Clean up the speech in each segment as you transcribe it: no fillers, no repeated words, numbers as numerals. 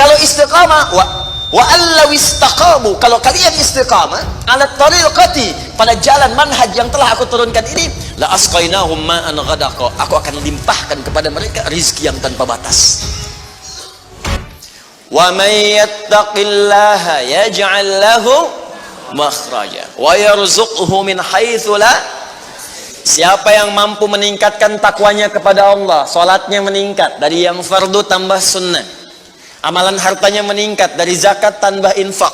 Kalau istiqamah, wa allaw istaqamu, kalau kalian istiqamah ala tariqati, pada jalan manhaj yang telah aku turunkan ini, la asqainahum ma'an ghadaqa, aku akan limpahkan kepada mereka rizki yang tanpa batas. Wa may yattaqillaha yaj'al lahu makhraja wa yarzuqhu min haitsu la, siapa yang mampu meningkatkan takwanya kepada Allah, salatnya meningkat dari yang fardu tambah sunnah, amalan hartanya meningkat dari zakat tambah infak,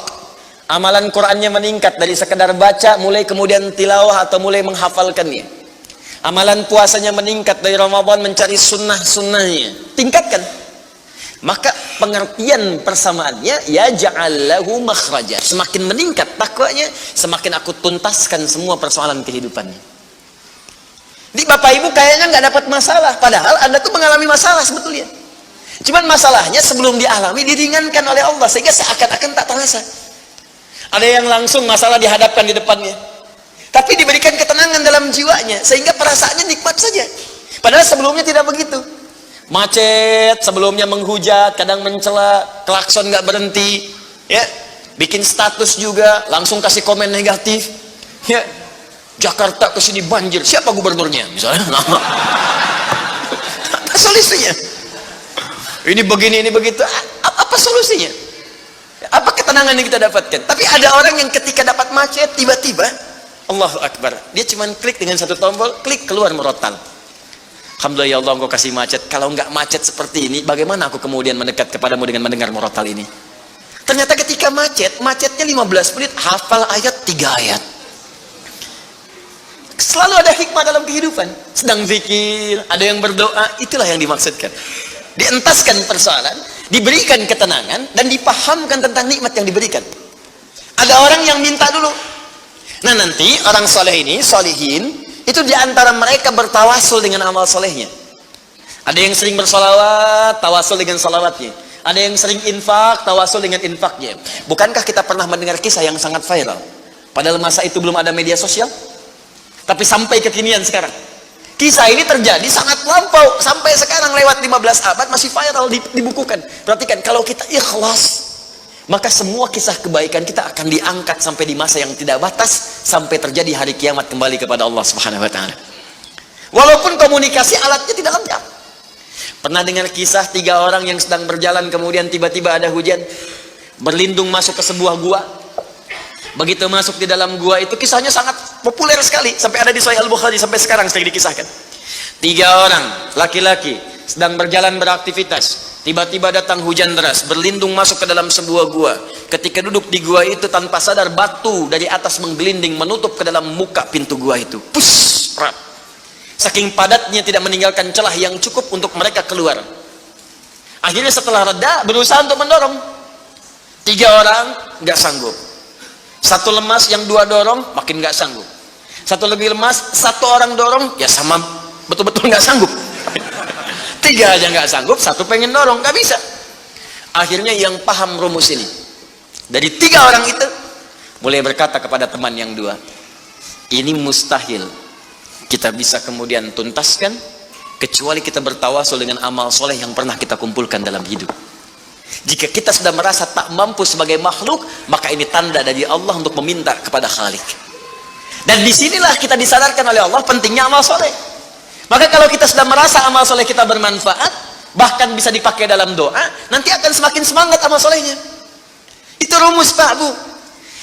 amalan Qur'annya meningkat dari sekedar baca mulai kemudian tilawah atau mulai menghafalkannya, amalan puasanya meningkat dari Ramadan mencari sunnah-sunnahnya, tingkatkan. Maka pengertian persamaannya, ya ja'allahu makhraja, semakin meningkat takwanya, semakin aku tuntaskan semua persoalan kehidupannya. Di Bapak Ibu kayaknya nggak dapat masalah, padahal Anda tuh mengalami masalah sebetulnya. Cuman masalahnya sebelum dialami diringankan oleh Allah sehingga seakan-akan tak terasa. Ada yang langsung masalah dihadapkan di depannya, tapi diberikan ketenangan dalam jiwanya sehingga perasaannya nikmat saja. Padahal sebelumnya tidak begitu. Macet, sebelumnya menghujat, kadang mencela, klakson nggak berhenti, ya, bikin status juga, langsung kasih komen negatif, ya. Jakarta kesini banjir, siapa gubernurnya misalnya? Apa solusinya? Ini begini, ini begitu. Apa solusinya? Apa ketenangan yang kita dapatkan? Tapi ada orang yang ketika dapat macet, tiba-tiba Allahu Akbar, dia cuma klik dengan satu tombol, klik keluar murotal. Alhamdulillah ya Allah, engkau kasih macet. Kalau enggak macet seperti ini, bagaimana aku kemudian mendekat kepadamu dengan mendengar murotal ini? Ternyata ketika macetnya 15 menit, hafal ayat 3 ayat. Selalu ada hikmah dalam kehidupan. Sedang zikir, ada yang berdoa, itulah yang dimaksudkan. Dientaskan persoalan, diberikan ketenangan, dan dipahamkan tentang nikmat yang diberikan. Ada orang yang minta dulu. Nah nanti orang soleh ini, solihin, itu diantara mereka bertawasul dengan amal solehnya. Ada yang sering bersolawat, tawasul dengan solawatnya. Ada yang sering infak, tawasul dengan infaknya. Bukankah kita pernah mendengar kisah yang sangat viral? Padahal masa itu belum ada media sosial, tapi sampai kekinian sekarang. Kisah ini terjadi sangat lampau, sampai sekarang lewat 15 abad masih viral, dibukukan. Perhatikan, kalau kita ikhlas, maka semua kisah kebaikan kita akan diangkat sampai di masa yang tidak batas, sampai terjadi hari kiamat kembali kepada Allah Subhanahu wa taala. Walaupun komunikasi alatnya tidak lengkap. Pernah dengar kisah 3 orang yang sedang berjalan, kemudian tiba-tiba ada hujan, berlindung masuk ke sebuah gua. Begitu masuk di dalam gua itu, kisahnya sangat populer sekali, sampai ada di Sahih Al-Bukhari, sampai sekarang sering dikisahkan. 3 orang laki-laki sedang berjalan beraktivitas, tiba-tiba datang hujan deras, berlindung masuk ke dalam sebuah gua. Ketika duduk di gua itu, tanpa sadar batu dari atas menggelinding menutup ke dalam muka pintu gua itu. Pus, rap. Saking padatnya tidak meninggalkan celah yang cukup untuk mereka keluar. Akhirnya setelah reda, berusaha untuk mendorong. 3 orang nggak sanggup. 1 lemas, yang 2 dorong makin nggak sanggup. 1 lebih lemas, 1 orang dorong, ya sama betul-betul nggak sanggup. 3 aja nggak sanggup, 1 pengen dorong, nggak bisa. Akhirnya yang paham rumus ini, dari 3 orang itu mulai berkata kepada teman yang 2, ini mustahil kita bisa kemudian tuntaskan kecuali kita bertawasul dengan amal soleh yang pernah kita kumpulkan dalam hidup. Jika kita sudah merasa tak mampu sebagai makhluk, maka ini tanda dari Allah untuk meminta kepada Khalik. Dan disinilah kita disadarkan oleh Allah pentingnya amal soleh. Maka kalau kita sudah merasa amal soleh kita bermanfaat, bahkan bisa dipakai dalam doa, nanti akan semakin semangat amal solehnya. Itu rumus Pak Bu.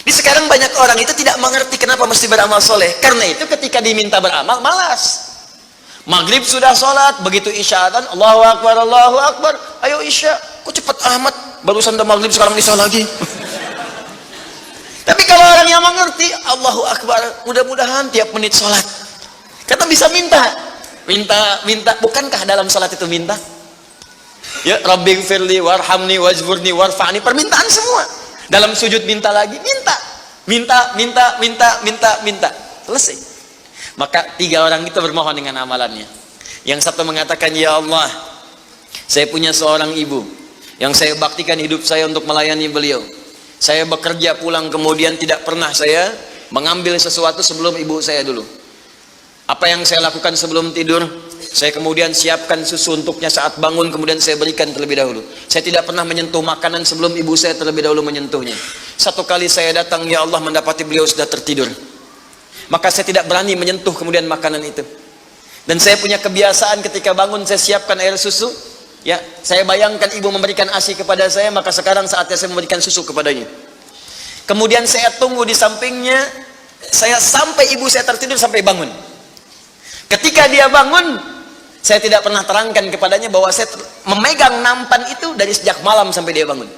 Di sekarang banyak orang itu tidak mengerti kenapa mesti beramal soleh. Karena itu ketika diminta beramal, malas. Maghrib sudah sholat, begitu isya adzan, Allahu Akbar, ayo isya. Kok cepet amat, barusan udah maghrib sekarang isya lagi. Tapi kalau orang yang mengerti, Allahu Akbar, mudah-mudahan tiap menit sholat. Kata bisa minta. Bukankah dalam salat itu minta? Ya, Rabbighfirli warhamni wajburni warfa'ni, permintaan semua. Dalam sujud minta lagi, minta. Selesai. Maka 3 orang itu bermohon dengan amalannya. Yang satu mengatakan, ya Allah, saya punya seorang ibu yang saya baktikan hidup saya untuk melayani beliau. Saya bekerja pulang kemudian tidak pernah saya mengambil sesuatu sebelum ibu saya dulu. Apa yang saya lakukan sebelum tidur? Saya kemudian siapkan susu untuknya saat bangun, kemudian saya berikan terlebih dahulu. Saya tidak pernah menyentuh makanan sebelum ibu saya terlebih dahulu menyentuhnya. Satu kali saya datang, ya Allah, mendapati beliau sudah tertidur. Maka saya tidak berani menyentuh kemudian makanan itu. Dan saya punya kebiasaan ketika bangun saya siapkan air susu. Ya, saya bayangkan ibu memberikan ASI kepada saya, maka sekarang saatnya saya memberikan susu kepadanya. Kemudian saya tunggu di sampingnya, saya sampai ibu saya tertidur sampai bangun. Ketika dia bangun, saya tidak pernah terangkan kepadanya bahwa saya memegang nampan itu dari sejak malam sampai dia bangun.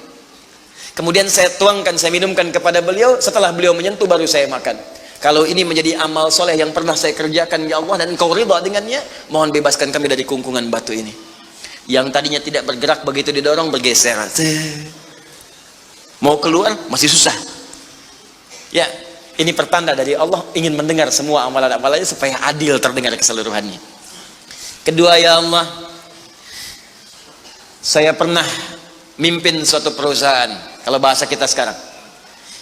Kemudian saya tuangkan, saya minumkan kepada beliau. Setelah beliau menyentuh baru saya makan. Kalau ini menjadi amal soleh yang pernah saya kerjakan, ya Allah, dan Engkau ridha dengannya, mohon bebaskan kami dari kungkungan batu ini. Yang tadinya tidak bergerak, begitu didorong bergeser. Mau keluar masih susah. Ya, ini pertanda dari Allah ingin mendengar semua amalan-amalannya supaya adil terdengar keseluruhannya. Kedua, ya Allah, saya pernah mimpin suatu perusahaan, kalau bahasa kita sekarang.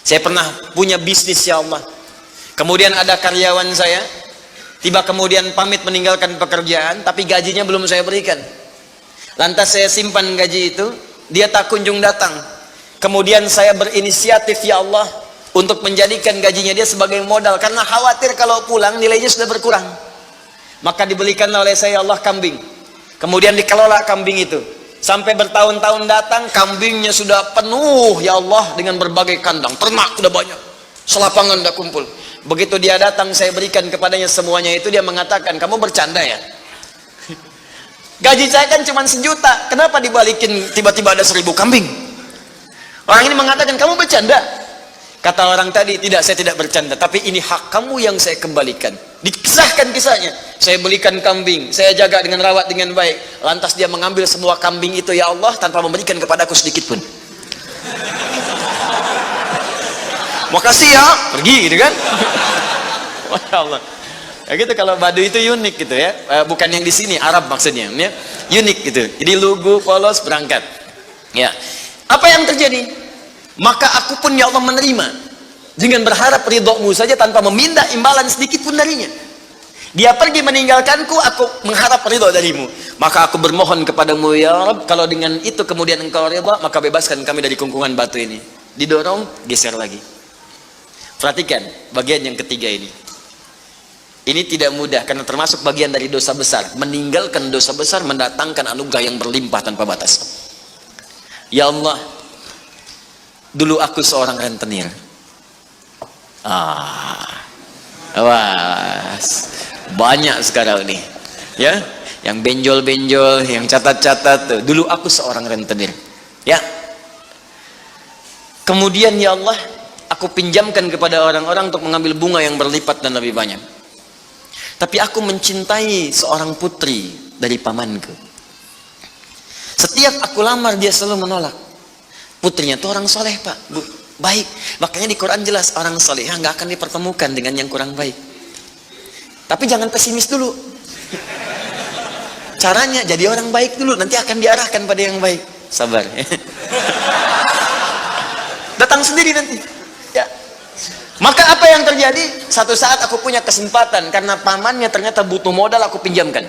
Saya pernah punya bisnis, ya Allah. Kemudian ada karyawan saya, tiba kemudian pamit meninggalkan pekerjaan, tapi gajinya belum saya berikan. Lantas saya simpan gaji itu, dia tak kunjung datang. Kemudian saya berinisiatif, ya Allah, untuk menjadikan gajinya dia sebagai modal, karena khawatir kalau pulang nilainya sudah berkurang. Maka dibelikan oleh saya, Allah, kambing. Kemudian dikelola kambing itu sampai bertahun-tahun datang, kambingnya sudah penuh, ya Allah, dengan berbagai kandang, ternak sudah banyak, selapangan sudah kumpul. Begitu dia datang, saya berikan kepadanya semuanya itu, dia mengatakan, kamu bercanda ya? Gaji saya kan cuma 1 juta, kenapa dibalikin tiba-tiba ada 1000 kambing? Orang ini mengatakan, kamu bercanda? Kata orang tadi, tidak, saya tidak bercanda, tapi ini hak kamu yang saya kembalikan. Dikisahkan kisahnya, saya belikan kambing, saya jaga dengan rawat dengan baik. Lantas dia mengambil semua kambing itu, ya Allah, tanpa memberikan kepadaku sedikit pun. Makasih ya, pergi gitu kan. Masya Allah. Ya gitu, kalau Badu itu unik gitu ya, bukan yang di sini, Arab maksudnya, ya. Unik gitu. Jadi lugu, polos, berangkat. Ya, apa yang terjadi? Maka aku pun, ya Allah, menerima dengan berharap ridhomu saja tanpa meminta imbalan sedikit pun darinya. Dia pergi meninggalkanku, aku mengharap ridho darimu. Maka aku bermohon kepadamu, ya Rabb, kalau dengan itu kemudian engkau ridho, maka bebaskan kami dari kungkungan batu ini. Didorong, geser lagi. Perhatikan bagian yang ketiga ini. Ini tidak mudah karena termasuk bagian dari dosa besar. Meninggalkan dosa besar mendatangkan anugerah yang berlimpah tanpa batas. Ya Allah, dulu aku seorang rentenir. Wah, banyak sekarang ini, ya, yang benjol-benjol, yang catat-catat. Dulu aku seorang rentenir, ya. Kemudian, ya Allah, aku pinjamkan kepada orang-orang untuk mengambil bunga yang berlipat dan lebih banyak. Tapi aku mencintai seorang putri dari pamanku. Setiap aku lamar, dia selalu menolak. Putrinya itu orang soleh, Pak, Bu, baik. Makanya di Quran jelas orang soleh nggak akan dipertemukan dengan yang kurang baik. Tapi jangan pesimis dulu. Caranya jadi orang baik dulu, nanti akan diarahkan pada yang baik. Sabar. Datang sendiri nanti. Ya. Maka apa yang terjadi? Satu saat aku punya kesempatan karena pamannya ternyata butuh modal, aku pinjamkan.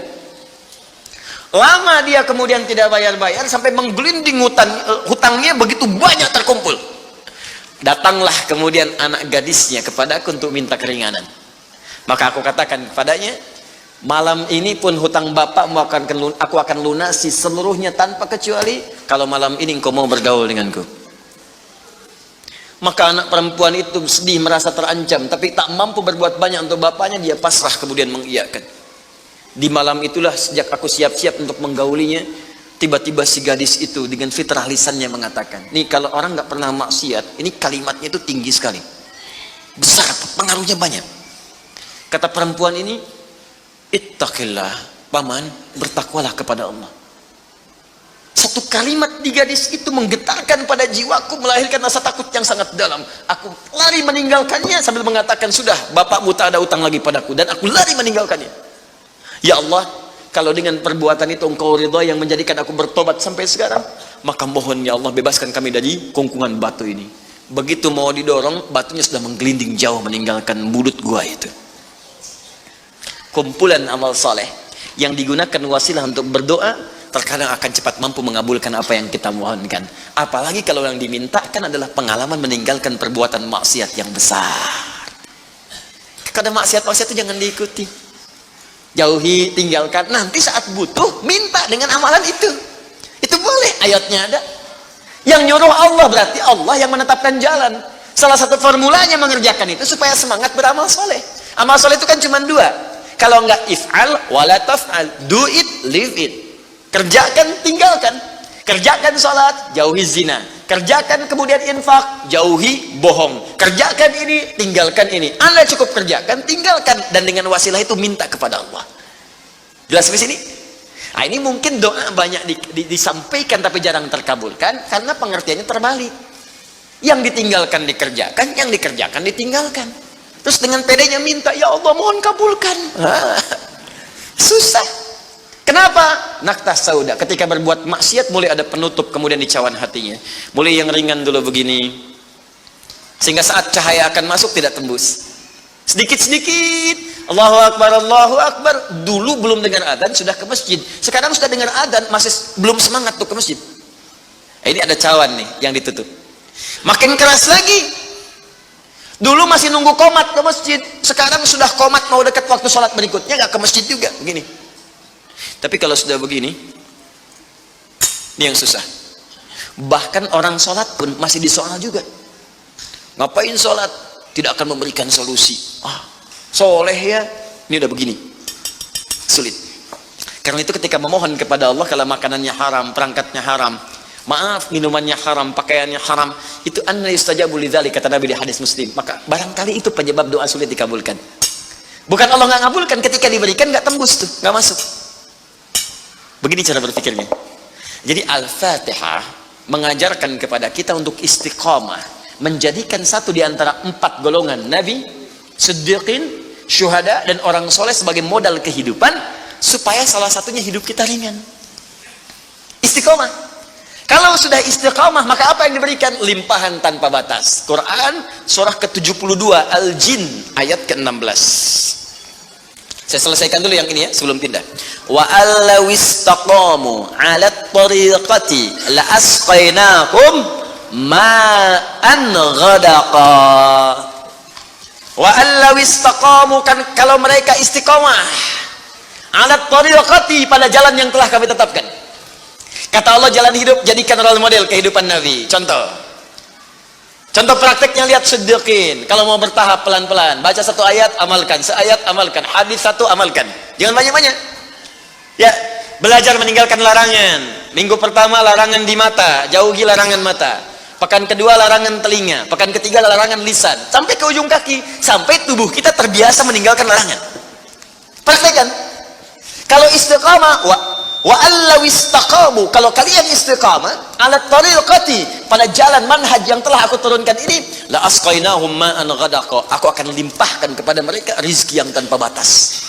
Lama dia kemudian tidak bayar-bayar sampai menggelinding hutangnya begitu banyak terkumpul. Datanglah kemudian anak gadisnya kepadaku untuk minta keringanan. Maka aku katakan kepadanya, malam ini pun hutang bapakmu aku akan lunasi seluruhnya tanpa kecuali kalau malam ini engkau mau bergaul denganku. Maka anak perempuan itu sedih, merasa terancam, tapi tak mampu berbuat banyak untuk bapaknya. Dia pasrah kemudian mengiyakan. Di malam itulah sejak aku siap-siap untuk menggaulinya, tiba-tiba si gadis itu dengan fitrah lisannya mengatakan, nih kalau orang nggak pernah maksiat, ini kalimatnya itu tinggi sekali, besar, pengaruhnya banyak. Kata perempuan ini, ittaqillah, paman, bertakwalah kepada Allah. Satu kalimat di gadis itu menggetarkan pada jiwaku, melahirkan rasa takut yang sangat dalam. Aku lari meninggalkannya sambil mengatakan, sudah, bapakmu tak ada utang lagi padaku, dan aku lari meninggalkannya. Ya Allah, kalau dengan perbuatan itu engkau ridha yang menjadikan aku bertobat sampai sekarang, maka mohon ya Allah bebaskan kami dari kungkungan batu ini. Begitu mau didorong, batunya sudah menggelinding jauh meninggalkan mulut gua itu. Kumpulan amal soleh yang digunakan wasilah untuk berdoa terkadang akan cepat mampu mengabulkan apa yang kita mohonkan. Apalagi kalau yang dimintakan adalah pengalaman meninggalkan perbuatan maksiat yang besar. Karena maksiat-maksiat itu jangan diikuti. Jauhi, tinggalkan. Nanti saat butuh, minta dengan amalan itu. Itu boleh, ayatnya ada. Yang nyuruh Allah berarti Allah yang menetapkan jalan. Salah satu formulanya mengerjakan itu supaya semangat beramal soleh. Amal soleh itu kan cuma dua. Kalau enggak if'al, wala taf'al. Do it, live it. Kerjakan, tinggalkan. Kerjakan sholat, jauhi zina. Kerjakan kemudian infak, jauhi bohong. Kerjakan ini, tinggalkan ini. Anda cukup kerjakan, tinggalkan. Dan dengan wasilah itu minta kepada Allah. Jelas di sini? Nah, ini mungkin doa banyak disampaikan tapi jarang terkabulkan karena pengertiannya terbalik. Yang ditinggalkan dikerjakan, yang dikerjakan ditinggalkan. Terus dengan pedenya minta, ya Allah mohon kabulkan. Susah. Kenapa? Naktah sauda. Ketika berbuat maksiat mulai ada penutup, kemudian dicawan hatinya. Mulai yang ringan dulu begini. Sehingga saat cahaya akan masuk tidak tembus. Sedikit-sedikit. Allahu Akbar, Allahu Akbar. Dulu belum dengar adzan sudah ke masjid. Sekarang sudah dengar adzan masih belum semangat tuh ke masjid. Ini ada cawan nih yang ditutup. Makin keras lagi. Dulu masih nunggu qomat ke masjid. Sekarang sudah qomat mau dekat waktu sholat berikutnya nggak ke masjid juga. Begini. Tapi kalau sudah begini, ini yang susah. Bahkan orang sholat pun masih disoal juga. Ngapain sholat? Tidak akan memberikan solusi. Soleh ya. Ini udah begini. Sulit. Karena itu ketika memohon kepada Allah, kalau makanannya haram, perangkatnya haram, maaf, minumannya haram, pakaiannya haram, itu anna yustajabu lidzalik, kata Nabi di hadis Muslim. Maka barangkali itu penyebab doa sulit dikabulkan. Bukan Allah nggak ngabulkan, ketika diberikan nggak tembus tuh, nggak masuk. Begini cara berpikirnya. Jadi Al-Fatihah mengajarkan kepada kita untuk istiqamah, menjadikan satu di antara 4 golongan Nabi, Siddiqin, Syuhada, dan orang soleh sebagai modal kehidupan, supaya salah satunya hidup kita ringan. Istiqamah. Kalau sudah istiqamah, maka apa yang diberikan? Limpahan tanpa batas. Quran surah ke-72 Al-Jin ayat ke-16. Saya selesaikan dulu yang ini ya sebelum pindah. Wa allaw istaqamu 'ala at-tariqati la asqainakum ma'an ghadaqa. Wa allaw istaqamu, kan kalau mereka istiqamah 'ala at-tariqati, pada jalan yang telah kami tetapkan. Kata Allah, jalan hidup jadikan role model kehidupan Nabi. Contoh prakteknya, lihat Siddiqin. Kalau mau bertahap pelan-pelan, baca satu ayat, amalkan. Seayat, amalkan. Hadis satu, amalkan. Jangan banyak-banyak. Ya, belajar meninggalkan larangan. Minggu pertama larangan di mata, jauhi larangan mata. Pekan kedua larangan telinga. Pekan ketiga larangan lisan. Sampai ke ujung kaki. Sampai tubuh kita terbiasa meninggalkan larangan. Praktekkan. Kalau istiqamah, wa allaw istaqamu, kalau kalian istiqamah 'ala tariqati, pada jalan manhaj yang telah aku turunkan ini, la asqainahum ma'an ghadaqa, aku akan limpahkan kepada mereka rizki yang tanpa batas.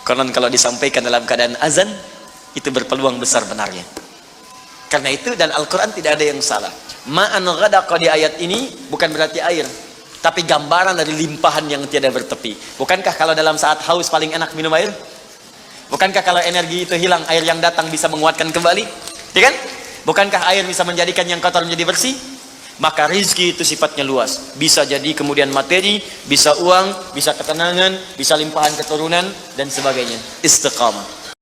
Konon kalau disampaikan dalam keadaan azan, itu berpeluang besar benarnya. Karena itu, dan Al-Quran tidak ada yang salah. Ma'an ghadaqa di ayat ini bukan berarti air, tapi gambaran dari limpahan yang tiada bertepi. Bukankah kalau dalam saat haus paling enak minum air? Bukankah kalau energi itu hilang, air yang datang bisa menguatkan kembali? Ya kan? Bukankah air bisa menjadikan yang kotor menjadi bersih? Maka rizki itu sifatnya luas. Bisa jadi kemudian materi, bisa uang, bisa ketenangan, bisa limpahan keturunan, dan sebagainya. Istiqamah.